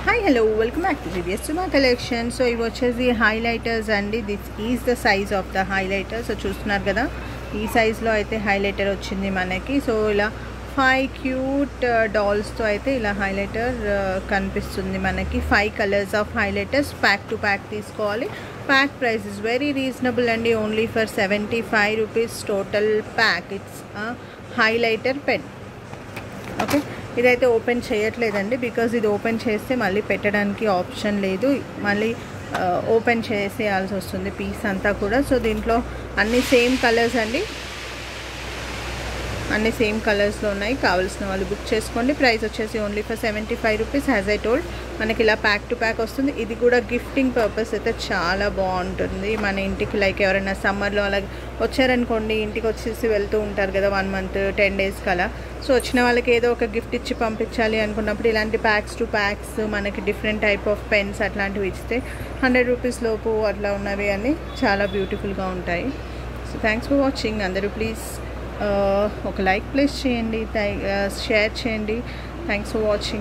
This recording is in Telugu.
Hi, hello, welcome back to VVS Suma collection. So ఇవి వచ్చేసి highlighters అండి. This is the size of the highlighter. So చూస్తున్నారు కదా, ఈ సైజ్లో అయితే హైలైటర్ వచ్చింది మనకి. సో ఇలా 5 క్యూట్ డాల్స్తో అయితే ఇలా హైలైటర్ కనిపిస్తుంది మనకి. 5 colours of highlighters pack to pack తీసుకోవాలి. Pack price is very reasonable అండి, only for 75 rupees total pack. It's highlighter pen. Okay, ఇదైతే ఓపెన్ చేయట్లేదండి, బికాజ్ ఇది ఓపెన్ చేస్తే మళ్ళీ పెట్టడానికి ఆప్షన్ లేదు, మళ్ళీ ఓపెన్ చేసేయాల్సి వస్తుంది పీస్ అంతా కూడా. సో దీంట్లో అన్ని సేమ్ కలర్స్ అండి, అన్ని సేమ్ కలర్స్లో ఉన్నాయి. కావాల్సిన వాళ్ళు బుక్ చేసుకోండి. ప్రైస్ వచ్చేసి only for 75 rupees. As I told, మనకి ఇలా ప్యాక్ టు ప్యాక్ వస్తుంది. ఇది కూడా గిఫ్టింగ్ పర్పస్ అయితే చాలా బాగుంటుంది మన ఇంటికి. లైక్ ఎవరైనా సమ్మర్లో అలా వచ్చారనుకోండి, ఇంటికి వచ్చేసి వెళ్తూ ఉంటారు కదా 1 మంత్ 10 డేస్కి అలా. సో వచ్చిన వాళ్ళకి ఏదో ఒక గిఫ్ట్ ఇచ్చి పంపించాలి అనుకున్నప్పుడు ఇలాంటి ప్యాక్స్ టు ప్యాక్స్ మనకి డిఫరెంట్ టైప్ ఆఫ్ పెన్స్ అట్లాంటివి ఇస్తే 100 రూపీస్ లోపు అట్లా ఉన్నవి అన్నీ చాలా బ్యూటిఫుల్గా ఉంటాయి. So thanks for watching. అందరూ ప్లీజ్ ఒక లైక్ ప్లేస్ చేయండి, షేర్ చేయండి. Thanks for watching.